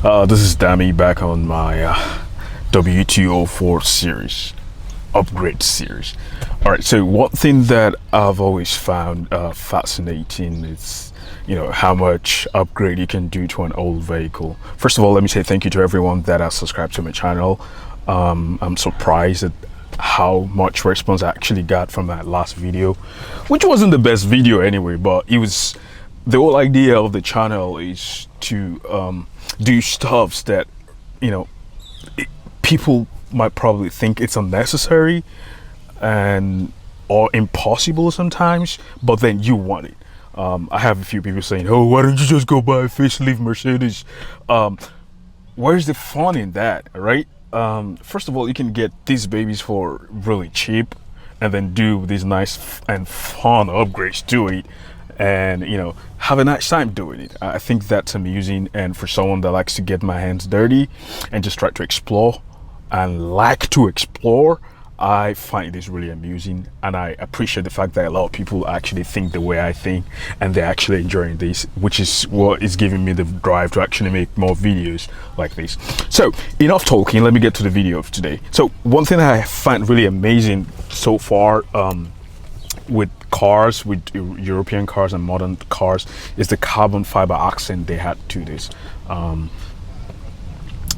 This is Dami back on my W204 series, upgrade series. All right, so one thing that I've always found fascinating is, how much upgrade you can do to an old vehicle. First of all, let me say thank you to everyone that has subscribed to my channel. I'm surprised at how much response I actually got from that last video, which wasn't the best video anyway, but it was. The whole idea of the channel is to do stuffs that people might probably think it's unnecessary and or impossible sometimes, but then you want it. I have a few people saying, oh, why don't you just go buy a facelift Mercedes? Where's the fun in that, right? First of all, you can get these babies for really cheap and then do these nice and fun upgrades to it, and have a nice time doing it. I think that's amusing, and for someone that likes to get my hands dirty and just try to explore and like to explore, I find this really amusing, and I appreciate the fact that a lot of people actually think the way I think and they're actually enjoying this, which is what is giving me the drive to actually make more videos like this. So enough talking, let me get to the video of today. So one thing that I find really amazing so far with cars, with European cars and modern cars, is the carbon fiber accent they had to this.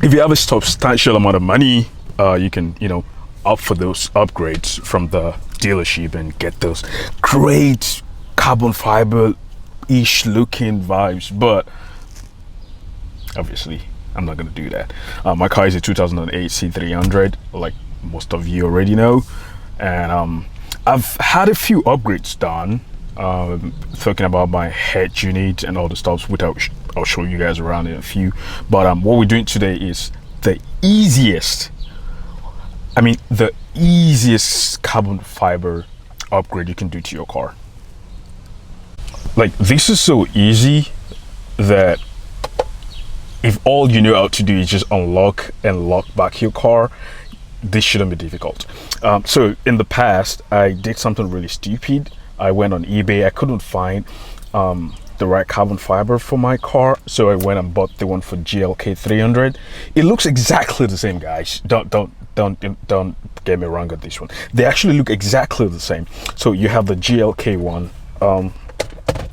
If you have a substantial amount of money, you can opt for those upgrades from the dealership and get those great carbon fiber-ish looking vibes, but obviously I'm not going to do that. My car is a 2008 C300, like most of you already know, and I've had a few upgrades done, talking about my head unit and all the stuff, which I'll show you guys around in a few. But what we're doing today is the easiest carbon fiber upgrade you can do to your car. Like, this is so easy that if all you know how to do is just unlock and lock back your car, this shouldn't be difficult. So in the past, I did something really stupid. I went on eBay. I couldn't find the right carbon fiber for my car, so I went and bought the one for GLK 300. It looks exactly the same, guys. Don't get me wrong on this one. They actually look exactly the same. So you have the GLK one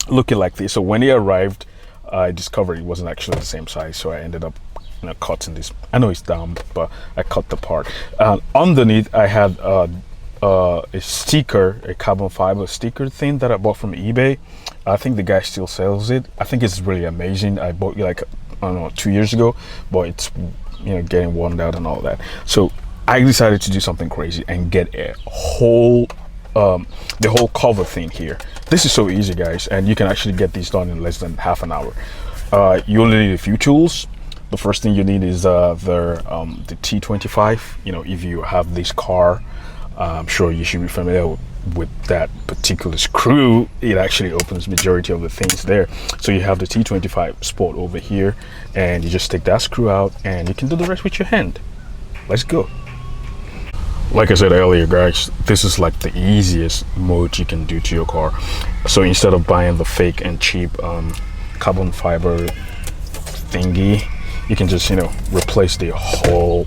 looking like this. So when it arrived, I discovered it wasn't actually the same size, so I ended up cutting this. I know it's dumb, but I cut the part. Underneath, I had a sticker, a carbon fiber sticker thing that I bought from eBay. I think the guy still sells it. I think it's really amazing. I bought it like, I don't know, 2 years ago, but it's getting worn out and all that. So I decided to do something crazy and get a whole the whole cover thing here. This is so easy, guys, and you can actually get this done in less than half an hour. You only need a few tools. The first thing you need is the T25. If you have this car, I'm sure you should be familiar with that particular screw. It actually opens majority of the things there. So you have the T25 Sport over here, and you just take that screw out and you can do the rest with your hand. Let's go. Like I said earlier, guys, this is like the easiest mode you can do to your car. So instead of buying the fake and cheap carbon fiber thingy, you can just replace the whole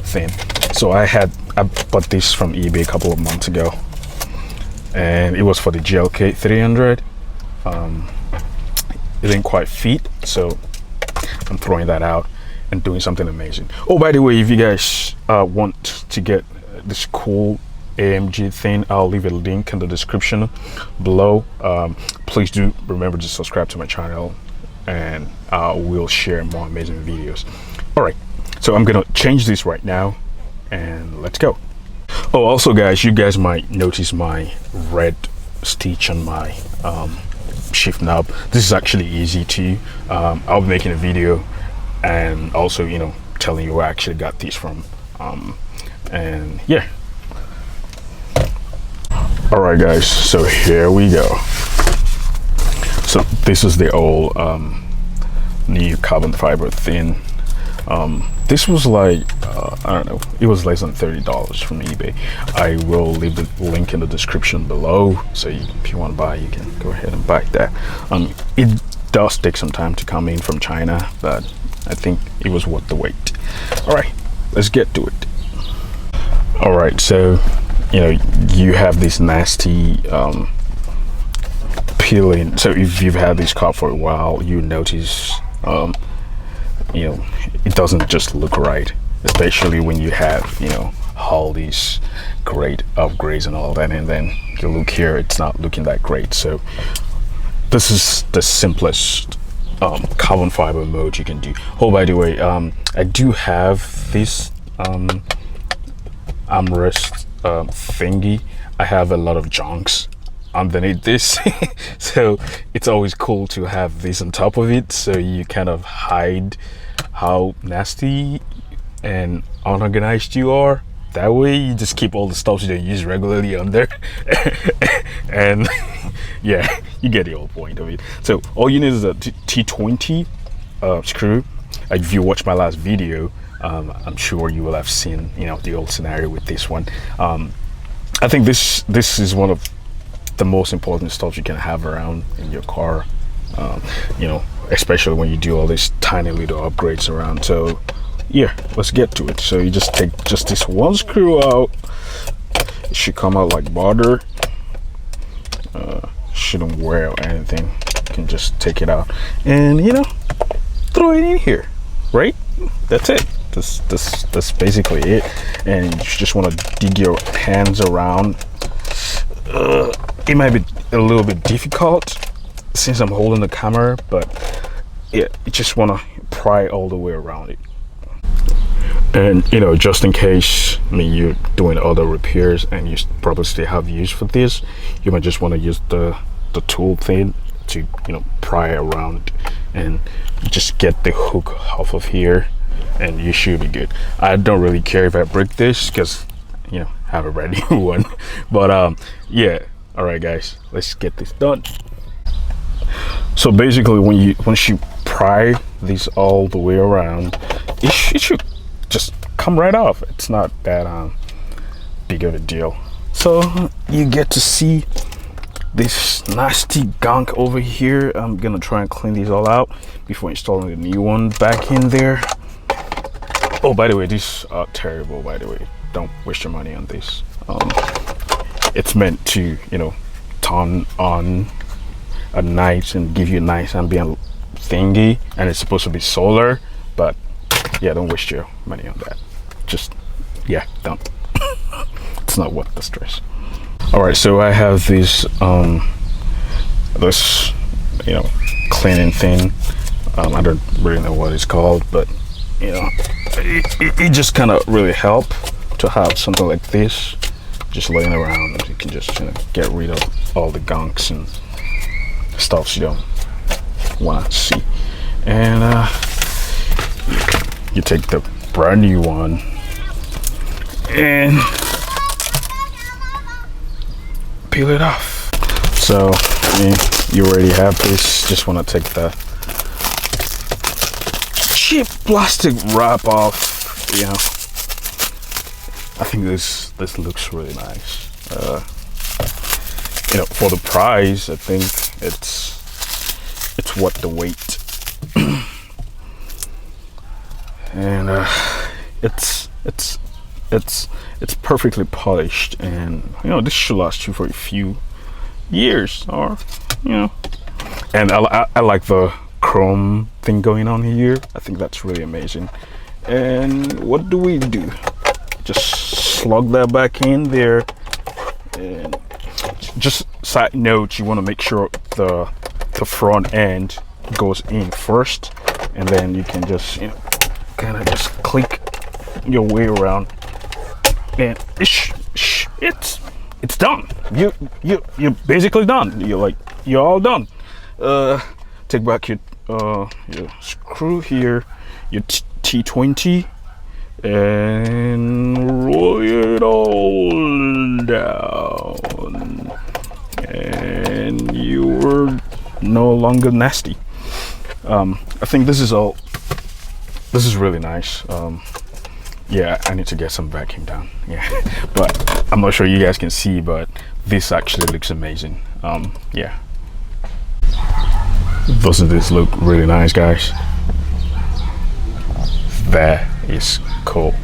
thing. So I bought this from eBay a couple of months ago, and it was for the GLK 300. It didn't quite fit, so I'm throwing that out and doing something amazing. Oh, by the way, if you guys want to get this cool AMG thing, I'll leave a link in the description below. Please do remember to subscribe to my channel, and I will share more amazing videos. All right, so I'm gonna change this right now, and let's go. Oh, also, guys, you guys might notice my red stitch on my shift knob. This is actually easy too. I'll be making a video and also telling you where I actually got these from, and yeah. All right, guys, so here we go. So this is the old new carbon fiber thing. This was like I don't know, it was less than $30 from eBay. I will leave the link in the description below, so if you want to buy, you can go ahead and buy that. It does take some time to come in from China, but I think it was worth the wait. All right, let's get to it. All right, so you have this nasty peeling. So if you've had this car for a while, you notice it doesn't just look right, especially when you have all these great upgrades and all that, and then you look here, it's not looking that great. So this is the simplest carbon fiber mode you can do. Oh, by the way, I do have this armrest thingy. I have a lot of junks underneath this so it's always cool to have this on top of it, so you kind of hide how nasty and unorganized you are. That way you just keep all the stuff you don't use regularly on there and yeah, you get the whole point of it. So all you need is a T20 screw. If you watch my last video, I'm sure you will have seen the old scenario with this one. I think this is one of the most important stuff you can have around in your car, especially when you do all these tiny little upgrades around. So yeah, let's get to it. So you just take just this one screw out. It should come out like butter. Shouldn't wear or anything. You can just take it out and throw it in here, right? That's it. That's basically it. And you just want to dig your hands around. It might be a little bit difficult since I'm holding the camera, but yeah, you just want to pry all the way around it. And just in case you're doing other repairs and you probably still have use for this, you might just want to use the tool thing to pry around and just get the hook off of here, and you should be good. I don't really care if I break this because I have a brand new one, but yeah. All right guys, let's get this done. So basically once you pry this all the way around, it should just come right off. It's not that big of a deal. So you get to see this nasty gunk over here. I'm gonna try and clean these all out before installing the new one back in there. Oh, by the way, these are terrible, by the way. Don't waste your money on this. It's meant to turn on at night and give you a nice ambient thingy, and it's supposed to be solar, but yeah, don't waste your money on that. Just don't. It's not worth the stress. All right, so I have this this cleaning thing. I don't really know what it's called, but it just kind of really help to have something like this just laying around. You can just get rid of all the gunks and stuff you don't want to see. And you take the brand new one and peel it off. So you already have this. Just want to take the cheap plastic wrap off. I think this looks really nice. For the price, I think it's worth the wait. And it's perfectly polished, and this should last you for a few years, or and I like the chrome thing going on here. I think that's really amazing. And what do? Just slug that back in there. And just side note, you want to make sure the front end goes in first, and then you can just kind of just click your way around, and it's done. You're basically done. You're all done. Take back your screw here, your T20, and roll it all down, and you're no longer nasty. I think this is really nice. Yeah, I need to get some vacuum down. Yeah, but I'm not sure you guys can see, but this actually looks amazing. Yeah, doesn't this look really nice, guys? there is cool,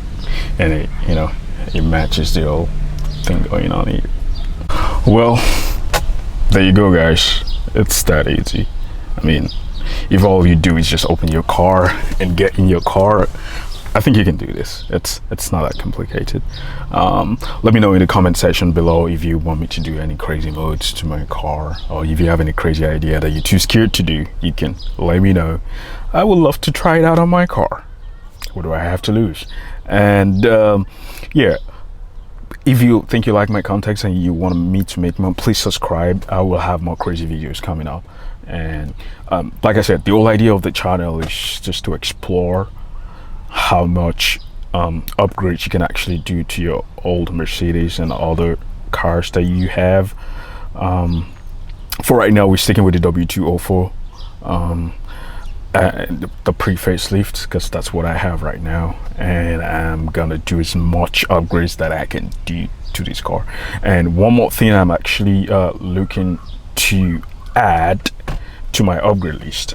and it, you know, it matches the whole thing going on here. Well, there you go, guys. It's that easy. I mean, if all you do is just open your car and get in your car, I think you can do this. It's not that complicated. Let me know in the comment section below if you want me to do any crazy modes to my car, or if you have any crazy idea that you're too scared to do, you can let me know. I would love to try it out on my car. What do I have to lose? And yeah, if you think you like my content and you want me to make more, please subscribe. I will have more crazy videos coming up. And like I said, the whole idea of the channel is just to explore how much upgrades you can actually do to your old Mercedes and other cars that you have. For right now, we're sticking with the W204 and the pre-facelift, because that's what I have right now, and I'm gonna do as much upgrades that I can do to this car. And one more thing I'm actually looking to add to my upgrade list: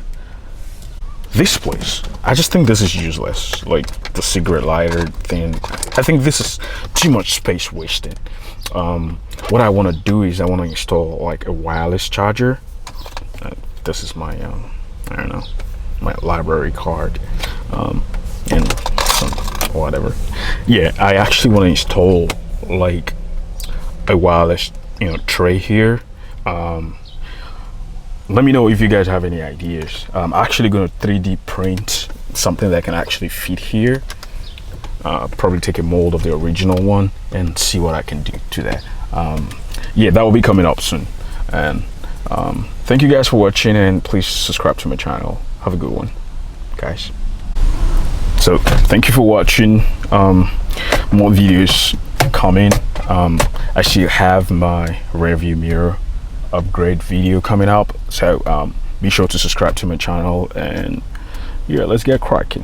this place. I just think this is useless, like the cigarette lighter thing. I think this is too much space wasted. What I want to do is I want to install like a wireless charger. This is my I don't know, my library card, and some whatever. Yeah, I actually want to install like a wireless, you know, tray here. Let me know if you guys have any ideas. I'm actually going to 3D print something that can actually fit here. Probably take a mold of the original one and see what I can do to that. Yeah, that will be coming up soon. And thank you guys for watching, and please subscribe to my channel. Have a good one, guys. So thank you for watching. More videos coming. I still have my rear view mirror upgrade video coming up, so be sure to subscribe to my channel, and yeah, let's get cracking.